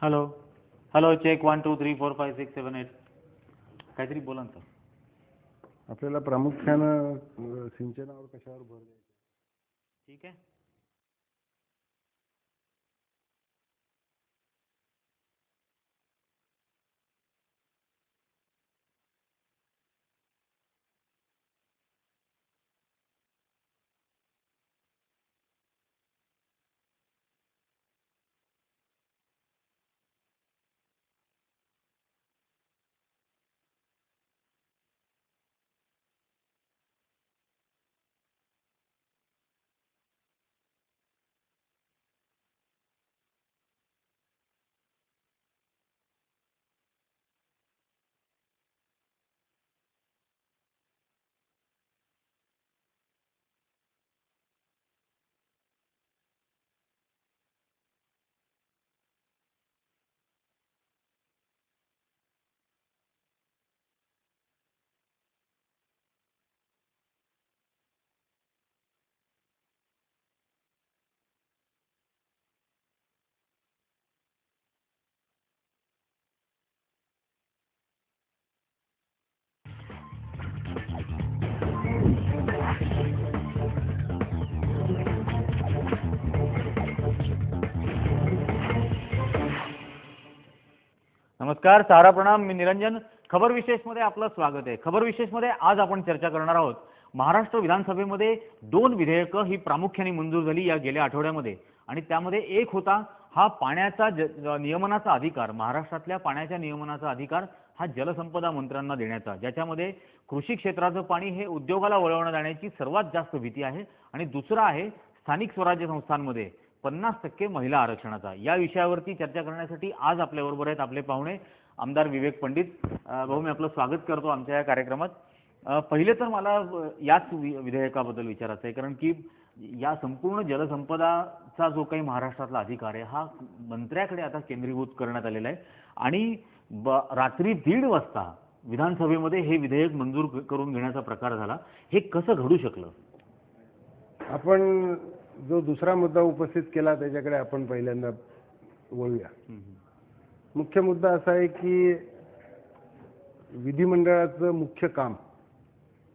Hello hello check 1 2 3 4 5 6 7 8 काहीतरी बोला ना. आपल्याला प्रामुख्यानं सिंचनावर कशावर भर द्यायचा? ठीक आहे. नमस्कार, सारा प्रणाम. मी निरंजन. खबर विशेषमध्ये आपलं स्वागत आहे. खबर विशेषमध्ये आज आपण चर्चा करणार आहोत. महाराष्ट्र विधानसभेमध्ये 2 विधेयकं ही प्रामुख्याने मंजूर झाली या गेल्या आठवड्यामध्ये आणि त्यामध्ये एक होता हा पाण्याचा नियमनाचा अधिकार. महाराष्ट्रातल्या पाण्याच्या नियमनाचा अधिकार हा जलसंपदा मंत्र्यांना देण्याचा, ज्याच्यामध्ये कृषी क्षेत्राचं पाणी हे उद्योगाला वळवण्यात जाण्याची सर्वात जास्त भीती आहे. आणि दुसरा आहे स्थानिक स्वराज्य संस्थांमध्ये 50% महिला आरक्षणाचा. या विषयावरती चर्चा करण्यासाठी आज आपल्याबरोबर आहेत आपले पाहुणे आमदार विवेक पंडित. भाऊ, मी आपलं स्वागत करतो आमच्या या कार्यक्रमात. पहिले तर मला याच विधेयकाबद्दल विचारायचं आहे, कारण की या संपूर्ण जलसंपदाचा जो काही महाराष्ट्रातला अधिकार आहे हा मंत्र्याकडे आता केंद्रीभूत करण्यात आलेला आहे आणि रात्री 1:30 वाजता विधानसभेमध्ये हे विधेयक मंजूर करून घेण्याचा प्रकार झाला. हे कसं घडू शकलं? आपण जो दुसरा मुद्दा उपस्थित केला त्याच्याकडे आपण पहिल्यांदा वळूया. मुख्य मुद्दा असा आहे की विधिमंडळाचं मुख्य काम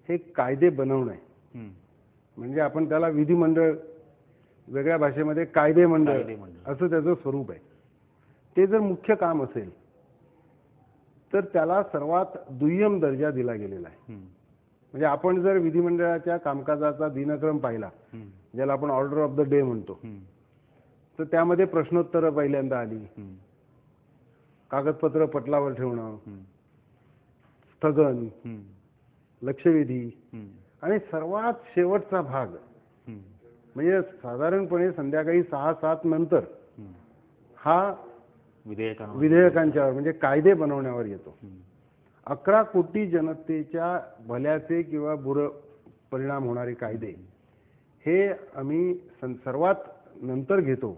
हे कायदे बनवणं आहे. म्हणजे आपण त्याला विधिमंडळ, वेगळ्या भाषेमध्ये कायदे मंडळ असं त्याचं स्वरूप आहे. ते जर मुख्य काम असेल तर त्याला सर्वात दुय्यम दर्जा दिला गेलेला आहे. म्हणजे आपण जर विधिमंडळाच्या कामकाजाचा दिनक्रम पाहिला, ज्याला आपण ऑर्डर ऑफ द डे म्हणतो, तर त्यामध्ये प्रश्नोत्तर पहिल्यांदा आली, कागदपत्र पटलावर ठेवणं, स्थगन, लक्षवेधी आणि सर्वात शेवटचा भाग म्हणजे साधारणपणे संध्याकाळी 6-7 नंतर हा विधेयकांच्यावर म्हणजे कायदे बनवण्यावर येतो. 11 कोटी जनतेच्या भल्याचे किंवा बुर परिणाम होणारे कायदे हे आम्ही सर्वात नंतर घेतो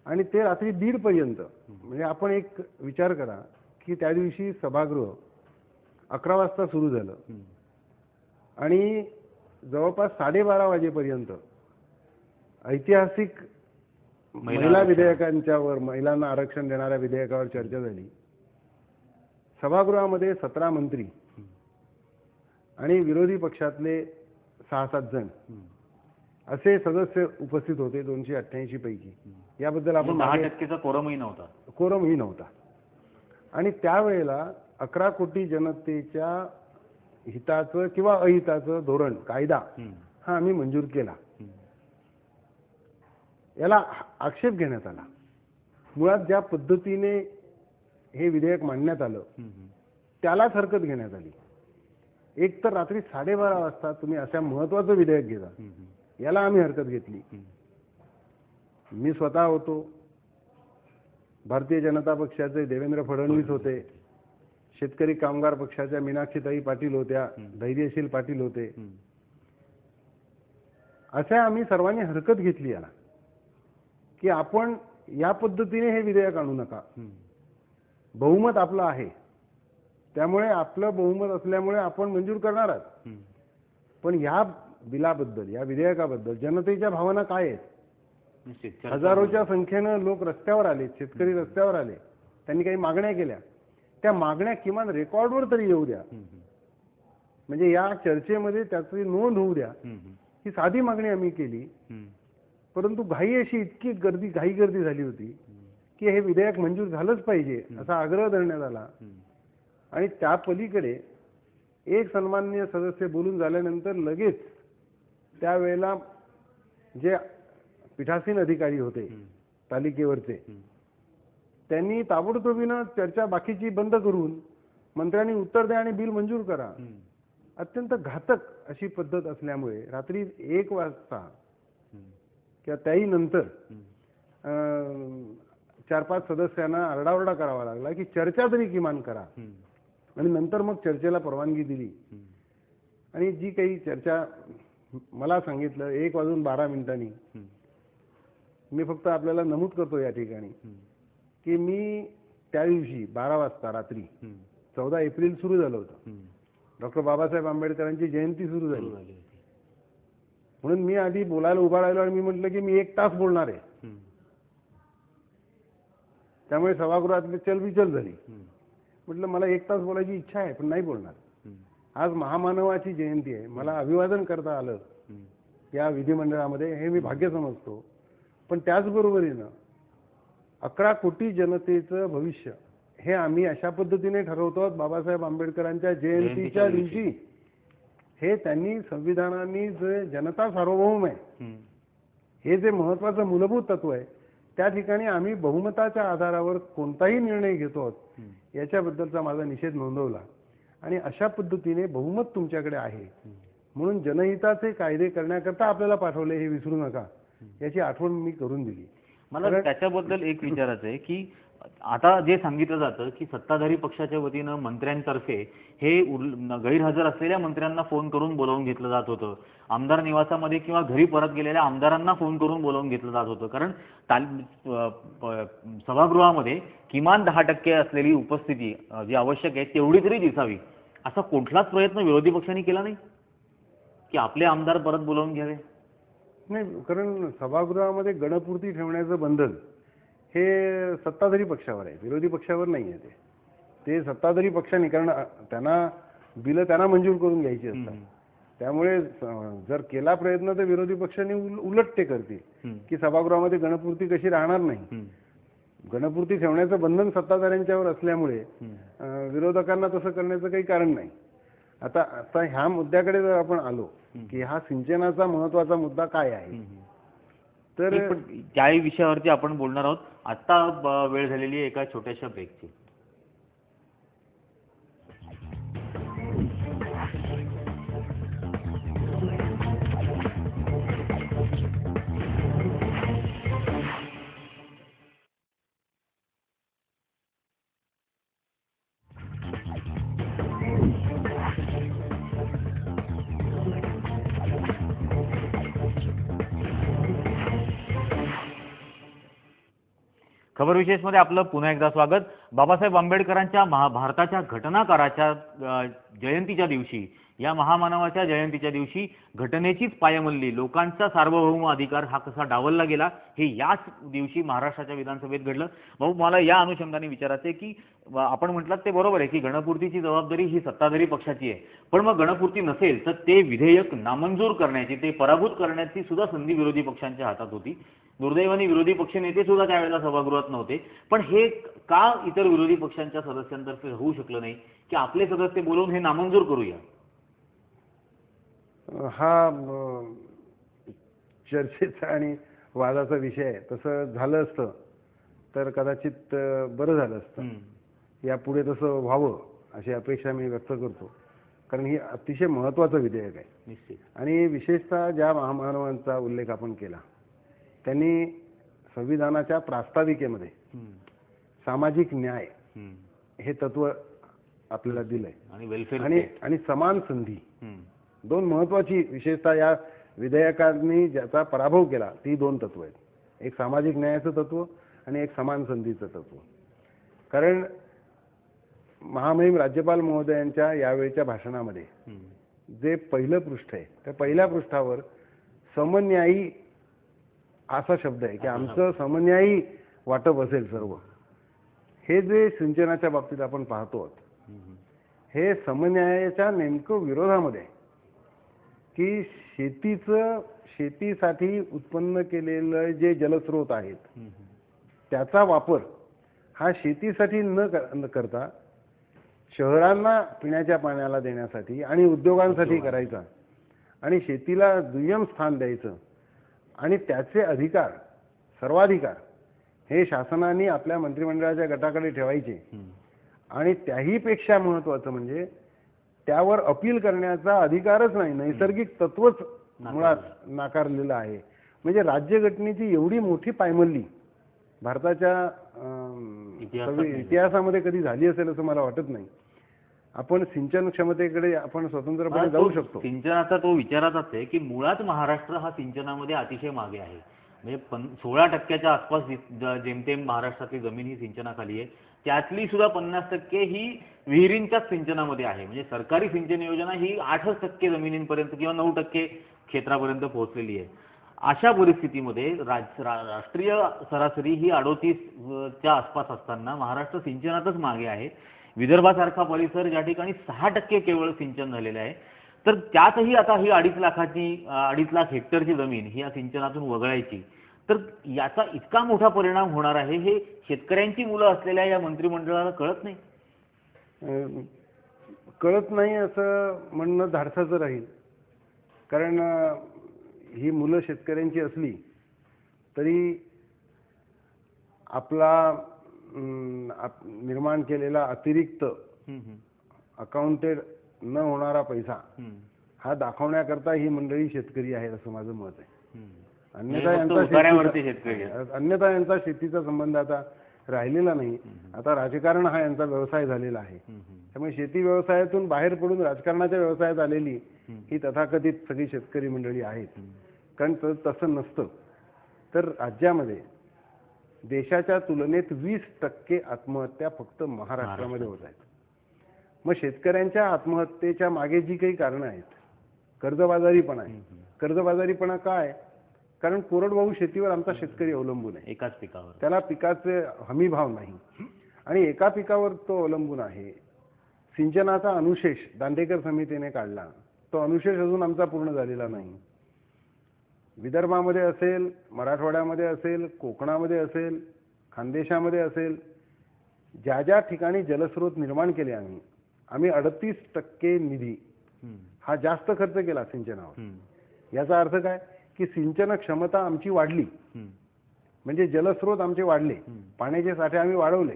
आणि ते रात्री 1:30 पर्यंत. म्हणजे आपण एक विचार करा की त्या दिवशी सभागृह 11 वाजता सुरू झालं आणि जवळपास 12:30 वाजेपर्यंत ऐतिहासिक महिला विधेयकांच्यावर, महिलांना आरक्षण देणाऱ्या विधेयकावर चर्चा झाली. सभागृहामध्ये 17 मंत्री आणि विरोधी पक्षातले 6-7 जण असे सदस्य उपस्थित होते 288 पैकी. याबद्दल आपण 10%चा कोरमही नव्हता. आणि त्यावेळेला 11 कोटी जनतेच्या हिताचं किंवा अहिताचं धोरण, कायदा हा आम्ही मंजूर केला. याला आक्षेप घेण्यात आला. मुळात ज्या पद्धतीने हे विधेयक मांडण्यात आलं त्यालाच हरकत घेण्यात आली. एक तर रात्री 12:30 वाजता तुम्ही अशा महत्वाचं विधेयक घेता, याला आम्ही हरकत घेतली. मी स्वतः होतो, भारतीय जनता पक्षाचे देवेंद्र फडणवीस होते, शेतकरी कामगार पक्षाच्या मीनाक्षीताई पाटील होत्या, धैर्यशील पाटील होते. अशा आम्ही सर्वांनी हरकत घेतली याला की आपण या पद्धतीने हे विधेयक आणू नका. बहुमत आपलं आहे, त्यामुळे आपलं बहुमत असल्यामुळे आपण मंजूर करणार आहात. पण या बिलाबद्दल, या विधेयकाबद्दल जनतेच्या भावना काय आहेत? हजारोच्या संख्येनं लोक रस्त्यावर आले, शेतकरी रस्त्यावर आले, त्यांनी काही मागण्या केल्या. त्या मागण्या किमान रेकॉर्डवर तरी येऊ द्या, म्हणजे या चर्चेमध्ये त्याची नोंद होऊ द्या. ही साधी मागणी आम्ही केली, परंतु घाई अशी इतकी घाई गर्दी झाली होती की हे विधेयक मंजूर झालंच पाहिजे असा आग्रह धरण्यात आला. आणि त्या पलीकडे एक सन्माननीय सदस्य बोलून झाल्यानंतर लगेच त्यावेळेला जे पीठासीन अधिकारी होते तालिकेवरचे, त्यांनी ताबडतोबीनं चर्चा बाकीची बंद करून मंत्र्यांनी उत्तर द्या आणि बिल मंजूर करा. अत्यंत घातक अशी पद्धत असल्यामुळे रात्री 1 वाजता किंवा त्याही नंतर 4-5 सदस्यांना आरडाओरडा करावा लागला की चर्चा तरी किमान करा. आणि नंतर मग चर्चेला परवानगी दिली. आणि जी काही चर्चा मला सांगितलं 1:12 मी फक्त आपल्याला नमूद करतो या ठिकाणी की मी त्या दिवशी 12 वाजता रात्री 14 एप्रिल सुरू झालं होतं, डॉक्टर बाबासाहेब आंबेडकरांची जयंती सुरू झाली. म्हणून मी आधी बोलायला उभा राहिलो आणि मी म्हटलं की मी 1 तास बोलणार आहे. त्यामुळे सभागृहातली चलबिचल झाली. म्हटलं मला 1 तास बोलायची इच्छा आहे, पण नाही बोलणार. आज महामानवाची जयंती आहे, मला अभिवादन करता आलं या विधिमंडळामध्ये, हे मी भाग्य समजतो. पण त्याचबरोबरीनं 11 कोटी जनतेचं भविष्य हे आम्ही अशा पद्धतीने ठरवतो बाबासाहेब आंबेडकरांच्या जयंतीच्या दिवशी. हे त्यांनी संविधानाने जे जनता सार्वभौम आहे हे जे महत्वाचं मूलभूत तत्व आहे, त्या ठिकाणी आम्ही बहुमताच्या आधारावर कोणताही निर्णय घेतो याच्याबद्दलचा माझा निषेध नोंदवला. आणि अशा पद्धतीने बहुमत तुमच्याकडे आहे म्हणून जनहिताचे कायदे करण्याकरता आपल्याला पाठवले हे विसरू नका, याची आठवण मी करून दिली. मला त्याच्याबद्दल एक विचारायचं आहे की आता जे सांगितलं जातं की सत्ताधारी पक्षाच्या वतीनं मंत्र्यांतर्फे हे गैरहजर असलेल्या मंत्र्यांना फोन करून बोलावून घेतलं जात होतं, आमदार निवासामध्ये किंवा घरी परत गेलेल्या आमदारांना फोन करून बोलावून घेतलं जात होतं, कारण सभागृहामध्ये किमान 10% असलेली उपस्थिती जी आवश्यक आहे तेवढी तरी दिसावी. असा कुठलाच प्रयत्न विरोधी पक्षांनी केला नाही की आपले आमदार परत बोलावून घ्यावे? नाही, कारण सभागृहामध्ये गणपूर्ती ठेवण्याचं बंधन हे सत्ताधारी पक्षावर आहे, विरोधी पक्षावर नाही आहे. ते सत्ताधारी पक्षाने, कारण त्यांना बिलं त्यांना मंजूर करून घ्यायची असतात. त्यामुळे जर केला प्रयत्न तर विरोधी पक्षांनी उलट ते करतील की सभागृहामध्ये गणपूर्ती कशी राहणार नाही. गणपूर्ती ठेवण्याचं बंधन सत्ताधाऱ्यांच्यावर असल्यामुळे विरोधकांना तसं करण्याचं काही कारण नाही. आता ह्या मुद्द्याकडे जर आपण आलो की हा सिंचनाचा महत्वाचा मुद्दा काय आहे, तर त्याही विषयावरती आपण बोलणार आहोत. आता वेळ झालेली आहे एका छोट्याशा ब्रेकची. खबर विशेषमध्ये आपलं पुन्हा एकदा स्वागत. बाबासाहेब आंबेडकरांच्या भारताच्या घटनाकाराच्या जयंतीच्या दिवशी, या महामानवाच्या जयंतीच्या दिवशी घटनेचीच पायमल्ली, लोकांचा सार्वभौम अधिकार हा कसा डावलला गेला हे याच दिवशी महाराष्ट्राच्या विधानसभेत घडलं. भाऊ, मला या अनुषंगाने विचारायचं आहे की आपण म्हटलात ते बरोबर आहे की गणपूर्तीची जबाबदारी ही सत्ताधारी पक्षाची आहे, पण मग गणपूर्ती नसेल तर ते विधेयक नामंजूर करण्याची, ते पराभूत करण्याची सुद्धा संधी विरोधी पक्षांच्या हातात होती. दुर्दैवाने विरोधी पक्ष नेते सुद्धा त्यावेळेला सभागृहात नव्हते. पण हे का इतर विरोधी पक्षांच्या सदस्यांतर्फे होऊ शकलं नाही की आपले सदस्य बोलवून हे नामंजूर करूया? हा चर्चेचा आणि वादाचा विषय आहे. तसं झालं असतं तर कदाचित बरं झालं असतं. यापुढे तसं व्हावं अशी अपेक्षा मी व्यक्त करतो, कारण ही अतिशय महत्त्वाचं विधेयक आहे. निश्चित. आणि विशेषतः ज्या महामानवांचा उल्लेख आपण केला त्यांनी संविधानाच्या प्रास्ताविकेमध्ये सामाजिक न्याय हम्म. हे तत्व आपल्याला दिलंय आणि वेलफेअर आणि समान संधी, दोन महत्वाची विशेषतः या विधेयकांनी ज्याचा पराभव केला ती दोन तत्व आहेत. एक सामाजिक न्यायाचं तत्व आणि एक समान संधीचं तत्व. कारण महामहिम राज्यपाल महोदयांच्या यावेळच्या भाषणामध्ये जे पहिलं पृष्ठ आहे त्या पहिल्या पृष्ठावर समन्यायी असा शब्द आहे की आमचं समन्यायी वाटप असेल सर्व. हे जे सिंचनाच्या बाबतीत आपण पाहतो हे समन्यायाच्या नेमकं विरोधामध्ये आहे की शेतीसाठी उत्पन्न केलेलं जे जलस्रोत आहेत त्याचा वापर हा शेतीसाठी न करता शहरांना पिण्याच्या पाण्याला देण्यासाठी आणि उद्योगांसाठी करायचा आणि शेतीला दुय्यम स्थान द्यायचं आणि त्याचे अधिकार सर्वाधिकार हे शासनाने आपल्या मंत्रिमंडळाच्या गटाकडे ठेवायचे. आणि त्याही पेक्षा महत्वाचं म्हणजे त्यावर अपील करण्याचा अधिकारच नाही, नैसर्गिक तत्वच मुळात नाकारलेलं आहे. म्हणजे राज्यघटनेची एवढी मोठी पायमल्ली भारताच्या इतिहासामध्ये कधी झाली असेल असं मला वाटत नाही. आपण सिंचन क्षमतेकडे आपण स्वतंत्रपणे जाऊ शकतो. सिंचनाचा तो विचाराचाच आहे की मुळात महाराष्ट्र हा सिंचनामध्ये अतिशय मागे आहे. म्हणजे 16% आसपास जेमतेम महाराष्ट्रातली जमीन ही सिंचनाखाली आहे. त्यातली सुद्धा 50% ही विहिरींच्याच सिंचनामध्ये आहे. म्हणजे सरकारी सिंचन योजना ही 8% जमिनींपर्यंत किंवा 9% क्षेत्रापर्यंत पोहोचलेली आहे. अशा परिस्थितीमध्ये राष्ट्रीय सरासरी ही 38च्या आसपास असताना महाराष्ट्र सिंचनातच मागे आहे. विदर्भासारखा परिसर ज्या ठिकाणी 6% केवळ सिंचन झालेलं आहे, तर त्यातही आता ही 2.5 लाख हेक्टरची जमीन ही या सिंचनातून वगळायची, तर याचा इतका मोठा परिणाम होणार आहे हे शेतकऱ्यांची मुलं असलेल्या या मंत्रिमंडळाला कळत नाही. कळत नाही असं म्हणणं धाडसाचं राहील. कारण ही मुलं शेतकऱ्यांची असली तरी आपला निर्माण केलेला अतिरिक्त अकाउंटेड न होणारा पैसा हा दाखवण्याकरता ही मंडळी शेतकरी आहेत असं माझं मत आहे. अन्यथा यांचा शेतीचा संबंध आता राहिलेला नाही. आता राजकारण हा यांचा व्यवसाय झालेला आहे. त्यामुळे शेती व्यवसायातून बाहेर पडून राजकारणाच्या व्यवसायात आलेली ही तथाकथित सगळी शेतकरी मंडळी आहेत. कारण तसं नसतं तर राज्यामध्ये देशाच्या तुलनेत 20% आत्महत्या फक्त महाराष्ट्रामध्ये होत आहेत. मग शेतकऱ्यांच्या आत्महत्येच्या मागे जी काही कारणं आहेत, कर्जबाजारीपणा आहे. कर्जबाजारीपणा काय? कारण कोरडवाहू शेतीवर आमचा शेतकरी अवलंबून आहे. एकाच पिकावर त्याला पिकाचे हमी भाव नाही आणि एका पिकावर तो अवलंबून आहे. सिंचनाचा अनुशेष दांडेकर समितीने काढला, तो अनुशेष अजून आमचा पूर्ण झालेला नाही. विदर्भामध्ये असेल, मराठवाड्यामध्ये असेल, कोकणामध्ये असेल, खानदेशामध्ये असेल, ज्या ज्या ठिकाणी जलस्रोत निर्माण केले आम्ही 38% निधी हा जास्त खर्च केला सिंचनावर. याचा अर्थ काय की सिंचन क्षमता आमची वाढली, म्हणजे जलस्रोत आमचे वाढले, पाण्याचे साठे आम्ही वाढवले,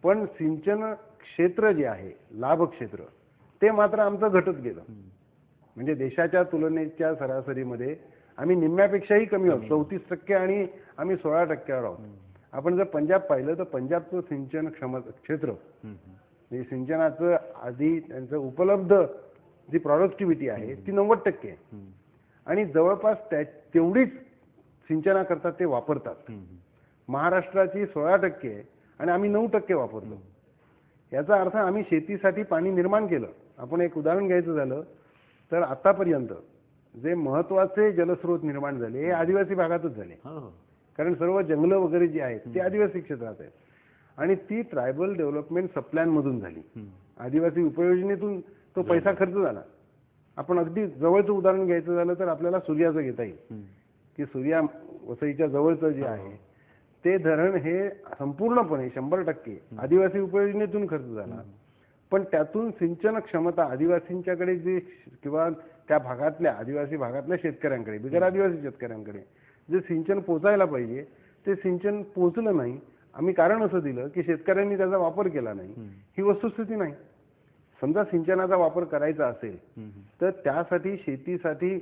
पण सिंचन क्षेत्र जे आहे लाभ क्षेत्र ते मात्र आमचं घटत गेलं. म्हणजे देशाच्या तुलनेच्या सरासरीमध्ये आम्ही निम्म्यापेक्षाही कमी आहोत, 34% आणि आम्ही 16%वर आहोत. आपण जर पंजाब पाहिलं तर पंजाबचं सिंचन क्षेत्र म्हणजे सिंचनाचं आधी त्यांचं उपलब्ध जी प्रॉडक्टिव्हिटी आहे ती 90% आहे आणि जवळपास तेवढीच सिंचनाकरता ते वापरतात. महाराष्ट्राची 16% आहे आणि आम्ही 9% वापरतो. याचा अर्थ आम्ही शेतीसाठी पाणी निर्माण केलं. आपण एक उदाहरण घ्यायचं झालं तर आतापर्यंत जे महत्वाचे जलस्रोत निर्माण झाले हे आदिवासी भागातच झाले. कारण सर्व जंगलं वगैरे जी आहेत ते आदिवासी क्षेत्रात आहेत आणि ती ट्रायबल डेव्हलपमेंट सबप्लॅन मधून झाली. आदिवासी उपयोजनेतून तो पैसा खर्च झाला. आपण अगदी जवळचं उदाहरण घ्यायचं झालं तर आपल्याला सूर्याचं घेता येईल की सूर्या वसईच्या जवळचं जे आहे ते धरण हे संपूर्णपणे 100% आदिवासी उपयोजनेतून खर्च झाला. पण त्यातून सिंचन क्षमता आदिवासींच्याकडे जे किंवा त्या भागातल्या आदिवासी भागातल्या शेतकऱ्यांकडे, बिगर आदिवासी शेतकऱ्यांकडे जे सिंचन पोचायला पाहिजे ते सिंचन पोचलं नाही. आम्ही कारण असं दिलं की शेतकऱ्यांनी त्याचा वापर केला नाही. ही वस्तुस्थिती नाही. समजा सिंचनाचा वापर करायचा असेल तर त्यासाठी शेतीसाठी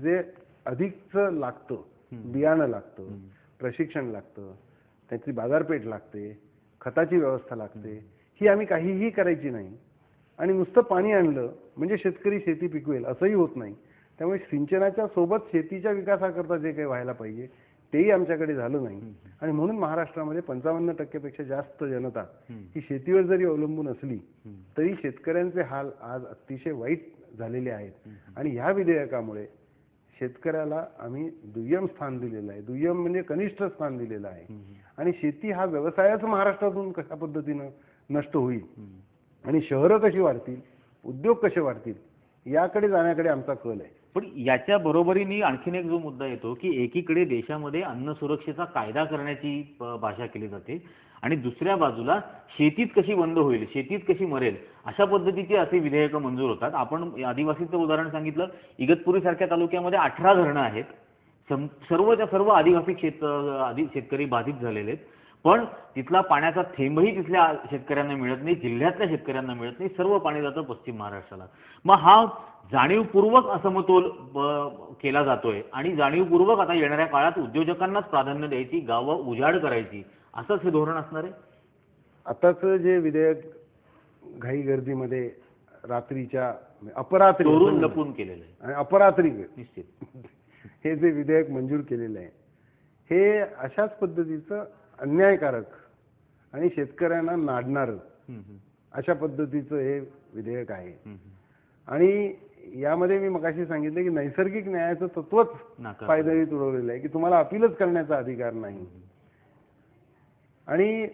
जे अधिकच लागतं, बियाणं लागतं, प्रशिक्षण लागतं, त्याची बाजारपेठ लागते, खताची व्यवस्था लागते, ही आम्ही काहीही करायची नाही. आणि नुसतं पाणी आणलं म्हणजे शेतकरी शेती पिकवेल असंही होत नाही. त्यामुळे सिंचनाच्या सोबत शेतीच्या विकासाकरता जे काही व्हायला पाहिजे तेही आमच्याकडे झालं नाही. आणि म्हणून महाराष्ट्रामध्ये 55% पेक्षा जास्त जनता ही शेतीवर जरी अवलंबून असली तरी शेतकऱ्यांचे हाल आज अतिशय वाईट झालेले आहेत. आणि ह्या विधेयकामुळे शेतकऱ्याला आम्ही दुय्यम स्थान दिलेलं आहे, दुय्यम म्हणजे कनिष्ठ स्थान दिलेलं आहे. आणि शेती हा व्यवसायच महाराष्ट्रातून कशा पद्धतीनं नष्ट होईल आणि शहरं कशी वाढतील, उद्योग कसे वाढतील याकडे जाण्याकडे आमचा कल आहे. पण याच्या बरोबरीने आणखीन एक जो मुद्दा येतो की एकीकडे देशामध्ये अन्न सुरक्षेचा कायदा करण्याची भाषा केली जाते आणि दुसऱ्या बाजूला शेतीच कशी बंद होईल, शेतीच कशी मरेल अशा पद्धतीची असे विधेयकं मंजूर होतात. आपण आदिवासीचं उदाहरण सांगितलं. इगतपुरी सारख्या तालुक्यामध्ये 18 धरणं आहेत. सर्वच्या सर्व आदिवासी शेतकरी बाधित झालेले आहेत. पण तिथला पाण्याचा थेंबही तिथल्या शेतकऱ्यांना मिळत नाही, जिल्ह्यातल्या शेतकऱ्यांना मिळत नाही. सर्व पाणी जातं पश्चिम महाराष्ट्राला. मग हा जाणीवपूर्वक असमतोल केला जातोय आणि जाणीवपूर्वक आता येणाऱ्या काळात उद्योजकांनाच प्राधान्य द्यायची, गावं उजाड करायची असंच हे धोरण असणार आहे. आताच जे विधेयक घाई गर्दीमध्ये रात्रीच्या अपरात्री चोरून लपून केलेलं आहे आणि अपरात्री निश्चित हे जे विधेयक मंजूर केलेलं आहे हे अशाच पद्धतीचं अन्यायकारक आणि शेतकऱ्यांना नाडणारं अशा पद्धतीचं हे विधेयक आहे. आणि यामध्ये मी मगाशी सांगितलं की नैसर्गिक न्यायाचं तत्वच पायदळी तुडवलेलं आहे की तुम्हाला अपीलच करण्याचा अधिकार नाही. आणि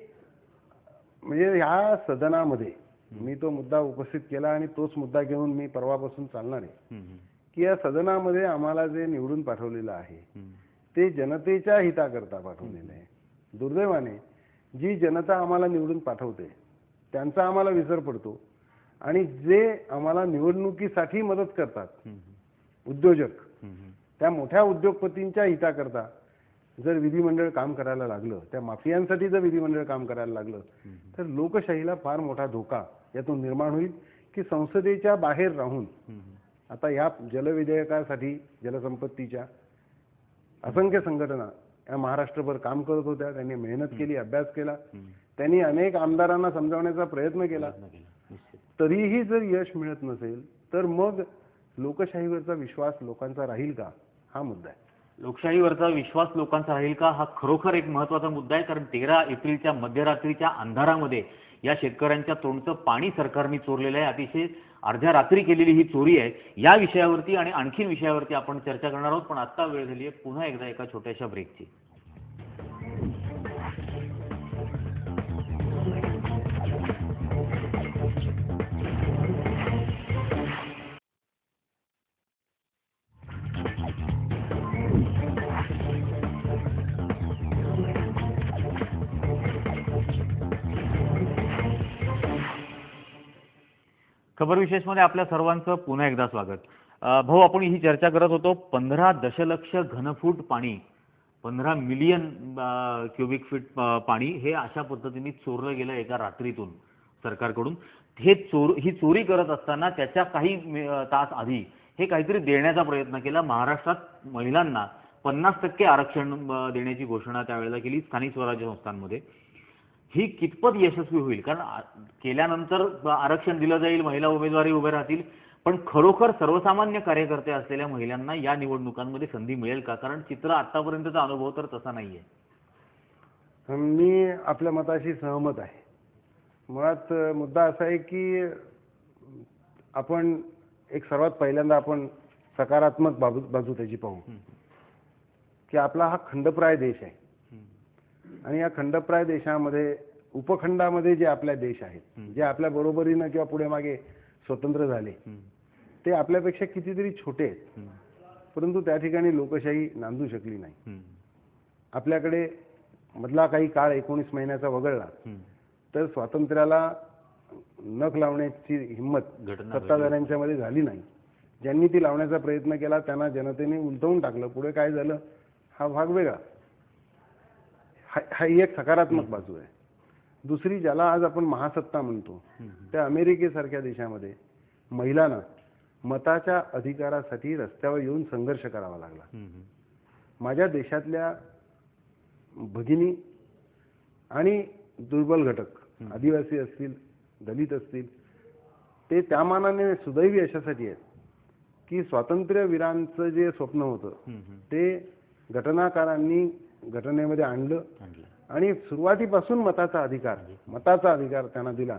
म्हणजे ह्या सदनामध्ये मी तो मुद्दा उपस्थित केला आणि तोच मुद्दा घेऊन मी परवापासून चालणार आहे की या सदनामध्ये आम्हाला जे निवडून पाठवलेलं आहे ते जनतेच्या हिताकरता पाठवलेलं आहे. दुर्दैवाने जी जनता आम्हाला निवडून पाठवते त्यांचा आम्हाला विसर पडतो आणि जे आम्हाला निवडणुकीसाठी मदत करतात उद्योजक, त्या मोठ्या उद्योगपतींच्या हिताकरता जर विधिमंडळ काम करायला लागलं, त्या माफियांसाठी जर विधिमंडळ काम करायला लागलं तर लोकशाहीला फार मोठा धोका यातून निर्माण होईल की संसदेच्या बाहेर राहून आता या जलविधेयकासाठी जलसंपत्तीच्या असंख्य संघटना या महाराष्ट्रभर काम करत होत्या. त्यांनी मेहनत केली, अभ्यास केला, त्यांनी अनेक आमदारांना समजावण्याचा प्रयत्न केला. तरीही जर यश मिळत नसेल तर मग लोकशाहीवरचा विश्वास लोकांचा राहील का हा मुद्दा आहे. लोकशाहीवरचा विश्वास लोकांचा राहील का हा खरोखर एक महत्त्वाचा मुद्दा आहे. कारण 13 एप्रिलच्या मध्यरात्रीच्या अंधारामध्ये या शेतकऱ्यांच्या तोंडचं पाणी सरकारने चोरलेलं आहे. अतिशय अर्ध्या रात्री केलेली ही चोरी आहे. या विषयावरती आणि आणखीन विषयावरती आपण चर्चा करणार आहोत. पण आता वेळ झाली आहे पुन्हा एकदा एका छोट्याशा ब्रेकची. खबर विशेषमध्ये आपल्या सर्वांचं पुन्हा एकदा स्वागत. भाऊ, आपण ही चर्चा करत होतो 15 दशलक्ष घनफूट पाणी, 15 मिलियन क्युबिक फीट पाणी हे अशा पद्धतीने चोरलं गेलं एका रात्रीतून सरकारकडून. ही चोरी करत असताना त्याच्या काही तास आधी हे काहीतरी देण्याचा प्रयत्न केला. महाराष्ट्रात महिलांना 50% आरक्षण देण्याची घोषणा त्यावेळेला केली स्थानिक स्वराज्य संस्थांमध्ये. ही कितपत यशस्वी होईल? कारण केल्यानंतर आरक्षण दिलं जाईल, महिला उमेदवारी उभे राहतील, पण खरोखर सर्वसामान्य कार्यकर्ते असलेल्या महिलांना या निवडणुकांमध्ये संधी मिळेल का? कारण चित्र आतापर्यंतचा अनुभव तर तसा नाहीये. मी आपल्या मताशी सहमत आहे. मुळात मुद्दा असा आहे की आपण एक सर्वात पहिल्यांदा आपण सकारात्मक बाजू त्याची पाहू की आपला हा खंडप्राय देश आहे आणि या खंडप्राय देशामध्ये उपखंडामध्ये जे आपल्या देश आहेत, जे आपल्या बरोबरीनं किंवा पुढे मागे स्वतंत्र झाले, ते आपल्यापेक्षा कितीतरी छोटे आहेत, परंतु त्या ठिकाणी लोकशाही नांदू शकली नाही. आपल्याकडे मधला काही काळ 19 महिन्याचा वगळला तर स्वातंत्र्याला नख लावण्याची हिंमत सत्ताधाऱ्यांच्या मध्ये झाली नाही. ज्यांनी ती लावण्याचा प्रयत्न केला त्यांना जनतेने उलटवून टाकलं. पुढे काय झालं हा भाग वेगळा. हा एक सकारात्मक बाजू आहे. दुसरी, ज्याला आज आपण महासत्ता म्हणतो, त्या अमेरिकेसारख्या देशामध्ये महिलांना मताच्या अधिकारासाठी रस्त्यावर येऊन संघर्ष करावा लागला. माझ्या देशातल्या भगिनी आणि दुर्बल घटक आदिवासी असतील, दलित असतील, ते त्या मानाने सुदैवी अशासाठी आहेत की स्वातंत्र्यवीरांचं जे स्वप्न होतं ते घटनाकारांनी घटनेमध्ये आणलं आणि सुरुवातीपासून मताचा अधिकार त्यांना दिला.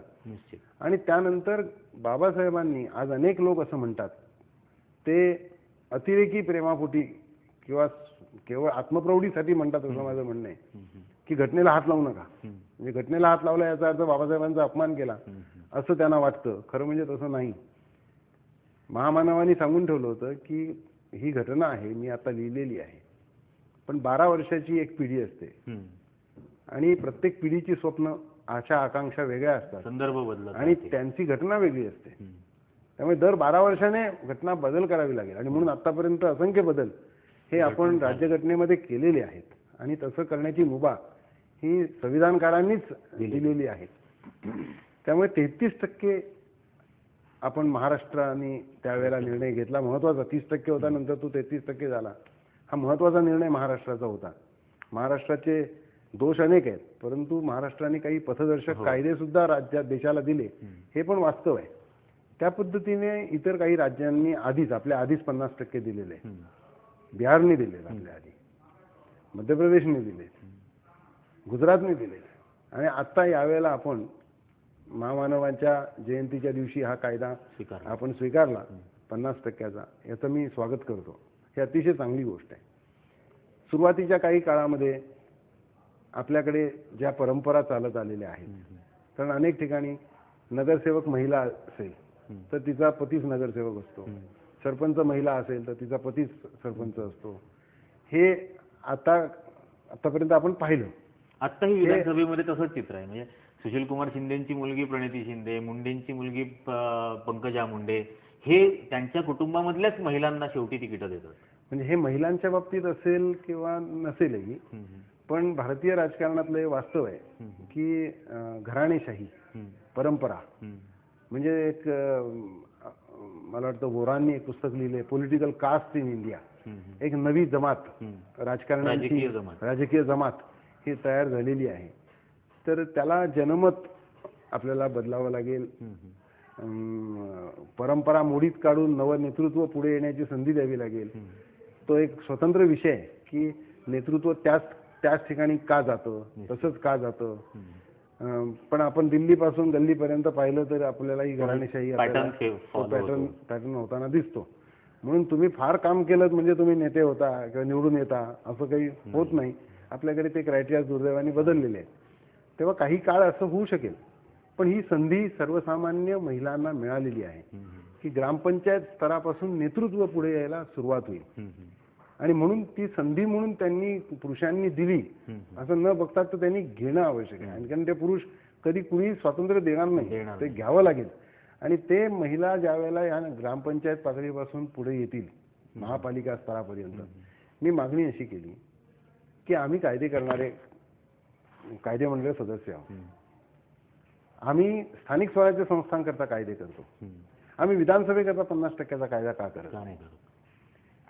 आणि त्यानंतर बाबासाहेबांनी, आज अनेक लोक असं म्हणतात, ते अतिरेकी प्रेमापोटी किंवा केवळ आत्मप्रौढीसाठी म्हणतात असं माझं म्हणणं आहे की घटनेला हात लावू नका. म्हणजे घटनेला हात लावला याचा अर्थ बाबासाहेबांचा अपमान केला असं त्यांना वाटतं. खरं म्हणजे तसं नाही. महामानवांनी सांगून ठेवलं होतं की ही घटना आहे, मी आता लिहिलेली आहे, पण 12 वर्षाची एक पिढी असते आणि प्रत्येक पिढीची स्वप्न, आशा, आकांक्षा वेगळ्या असतात, संदर्भ बदलत आणि त्यांची घटना वेगळी असते. त्यामुळे दर 12 वर्षाने घटना बदल करावी लागेल. आणि म्हणून आतापर्यंत असंख्य बदल हे आपण राज्यघटनेमध्ये केलेले आहेत आणि तसं करण्याची मुभा ही संविधानकारांनीच दिलेली आहे. त्यामुळे 33% आपण महाराष्ट्राने त्यावेळेला निर्णय घेतला, महत्वाचा. 30% होता, नंतर तो 33% झाला. हा महत्वाचा निर्णय महाराष्ट्राचा होता. महाराष्ट्राचे दोष अनेक आहेत, परंतु महाराष्ट्राने काही पथदर्शक कायदे सुद्धा राज्यात, देशाला दिले, हे पण वास्तव आहे. त्या पद्धतीने इतर काही राज्यांनी आपल्या आधीच 50% दिलेले. बिहारने दिले आपल्या आधी, मध्य प्रदेशने दिले, गुजरातने दिले, आणि आता यावेळेला आपण महामानवांच्या जयंतीच्या दिवशी हा कायदा आपण स्वीकारला 50%चा. याचं मी स्वागत करतो. ही अतिशय चांगली गोष्ट आहे. सुरुवातीच्या काही काळामध्ये आपल्याकडे ज्या परंपरा चालत आलेल्या आहेत, कारण अनेक ठिकाणी नगरसेवक महिला असेल तर तिचा पतीच नगरसेवक असतो, सरपंच महिला असेल तर तिचा पतीच सरपंच असतो. हे आतापर्यंत आपण पाहिलं. आत्ताही विधानसभेमध्ये तसंच चित्र आहे. म्हणजे सुशीलकुमार शिंदेची मुलगी प्रणिती शिंदे, मुंडेंची मुलगी पंकजा मुंडे, हे त्यांच्या कुटुंबामधल्याच महिलांना शेवटी तिकीट देतात. म्हणजे हे महिलांच्या बाबतीत असेल किंवा नसेलही, पण भारतीय राजकारणातलं हे वास्तव आहे की घराणेशाही परंपरा, म्हणजे एक मला वाटतं वोरांनी एक पुस्तक लिहिले, पॉलिटिकल कास्ट इन इंडिया, एक नवी जमात, राजकीय जमात ही तयार झालेली आहे. तर त्याला जनमत आपल्याला बदलावं लागेल. परंपरा मोडीत काढून नवनेतृत्व पुढे येण्याची संधी द्यावी लागेल. तो एक स्वतंत्र विषय आहे की नेतृत्व त्याच ठिकाणी का जातं, तसंच का जातं. पण आपण दिल्लीपासून गल्लीपर्यंत पाहिलं तर आपल्याला ही घराणेशाही पॅटर्न होताना दिसतो. म्हणून तुम्ही फार काम केलं म्हणजे तुम्ही नेते होता किंवा निवडून येता असं काही होत नाही. आपल्याकडे ते क्रायटेरिया दुर्दैवाने बदललेले आहेत. तेव्हा काही काळ असं होऊ शकेल, पण ही संधी सर्वसामान्य महिलांना मिळालेली आहे की ग्रामपंचायत स्तरापासून नेतृत्व पुढे यायला सुरुवात होईल. आणि म्हणून ती संधी म्हणून त्यांनी, पुरुषांनी दिली असं न बघता तर त्यांनी घेणं आवश्यक आहे. आणि कारण ते पुरुष कधी कुणी स्वातंत्र्य देणार नाही, ते घ्यावं लागेल. आणि ते महिला ज्या वेळेला या ग्रामपंचायत पातळीपासून पुढे येतील महापालिका स्तरापर्यंत, मी मागणी अशी केली की आम्ही कायदे करणारे कायदेमंडळ सदस्य आहोत. आम्ही स्थानिक स्वराज्य संस्थांकरता कायदे करतो, आम्ही विधानसभेकरता 50%चा कायदा का करत नाही.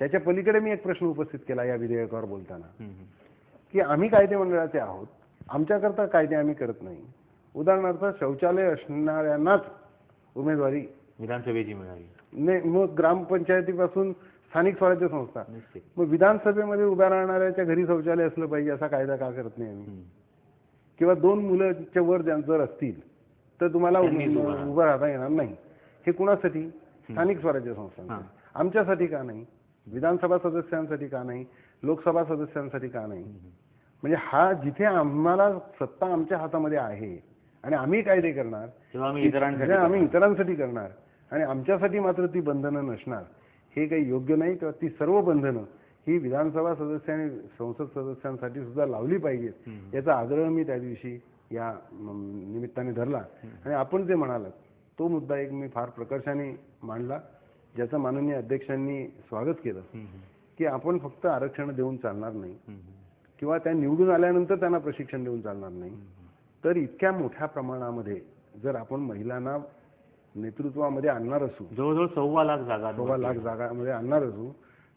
त्याच्या पलीकडे मी एक प्रश्न उपस्थित केला या विधेयकावर बोलताना की आम्ही कायदे मंडळाचे आहोत, आमच्याकरता कायदे आम्ही करत नाही. उदाहरणार्थ शौचालय असणाऱ्यांनाच उमेदवारी विधानसभेची मिळाली, मग ग्रामपंचायतीपासून स्थानिक स्वराज्य संस्था, मग विधानसभेमध्ये उभ्या राहणाऱ्याच्या घरी शौचालय असलं पाहिजे असा कायदा का करत नाही आम्ही. किंवा 2 मुलांच्या वर जर असतील तर तुम्हाला उभं राहता येणार नाही. हे कुणासाठी? स्थानिक स्वराज्य संस्था. आमच्यासाठी का नाही? विधानसभा सदस्यांसाठी का नाही? लोकसभा सदस्यांसाठी का नाही? म्हणजे हा जिथे आम्हाला सत्ता आमच्या हातामध्ये आहे आणि आम्ही कायदे करणार, आम्ही इतरांसाठी करणार आणि आमच्यासाठी मात्र ती बंधनं नसणार, हे काही योग्य नाही. तेव्हा ती सर्व बंधनं ही विधानसभा सदस्य आणि संसद सदस्यांसाठी सुद्धा लावली पाहिजेत, याचा आग्रह मी त्या दिवशी या निमित्ताने धरला. आणि आपण जे म्हणालात तो मुद्दा एक मी फार प्रकर्षाने मांडला, ज्याचं माननीय अध्यक्षांनी स्वागत केलं की आपण फक्त आरक्षण देऊन चालणार नाही किंवा त्या निवडून आल्यानंतर त्यांना प्रशिक्षण देऊन चालणार नाही, तर इतक्या मोठ्या प्रमाणामध्ये जर आपण महिलांना नेतृत्वामध्ये आणणार असू, जवळजवळ 1.25 लाख जागामध्ये आणणार असू,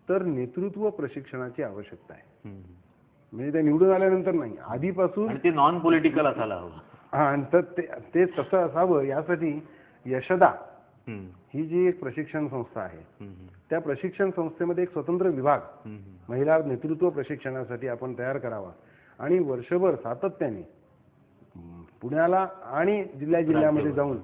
तर नेतृत्व प्रशिक्षणाची आवश्यकता आहे. म्हणजे ते निवडून आल्यानंतर नाही, आधीपासून. आणि ते नॉन पॉलिटिकल असायला हवं. हा, आणि तर ते तसं असावं यासाठी यशदा हम्म, ही जी एक प्रशिक्षण संस्था आहे, हम्म, त्या प्रशिक्षण संस्थेमध्ये एक स्वतंत्र विभाग हम्म, महिला नेतृत्व प्रशिक्षणासाठी आपण तयार करावा आणि वर्षभर सातत्याने पुण्याला आणि जिल्ह्यामध्ये जाऊन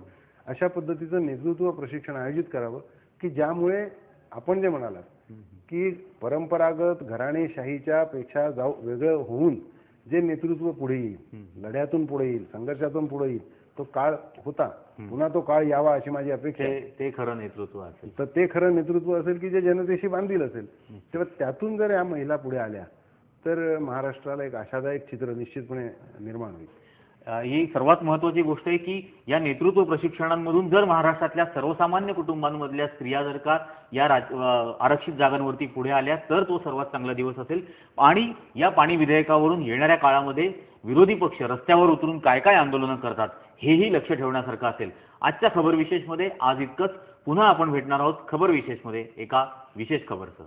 अशा पद्धतीचं नेतृत्व प्रशिक्षण आयोजित करावं की ज्यामुळे आपण जे म्हणालात की परंपरागत घराणेशाहीच्या पेक्षा वेगळं होऊन जे नेतृत्व पुढे येईल, लढ्यातून पुढे येईल, संघर्षातून पुढे येईल, तो काळ होता, पुन्हा तो काळ यावा अशी माझी अपेक्षा आहे. ते खरं नेतृत्व असेल. तर ते खरं नेतृत्व असेल की जे जनतेशी बांधील असेल. तेव्हा त्यातून जर या महिला पुढे आल्या तर महाराष्ट्राला एक आशादायक चित्र निश्चितपणे निर्माण होईल. ही सर्वात महत्त्वाची गोष्ट आहे की या नेतृत्व प्रशिक्षणांमधून जर महाराष्ट्रातल्या सर्वसामान्य कुटुंबांमधल्या स्त्रिया जर का या आरक्षित जागांवरती पुढे आल्या तर तो सर्वात चांगला दिवस असेल. आणि या पाणी विधेयकावरून येणाऱ्या काळामध्ये विरोधी पक्ष रस्त्यावर उतरून काय काय आंदोलनं करतात हेही लक्ष ठेवण्यासारखं असेल. आजच्या खबर विशेषमध्ये आज इतकंच. पुन्हा आपण भेटणार आहोत खबर विशेषमध्ये एका विशेष खबरसह.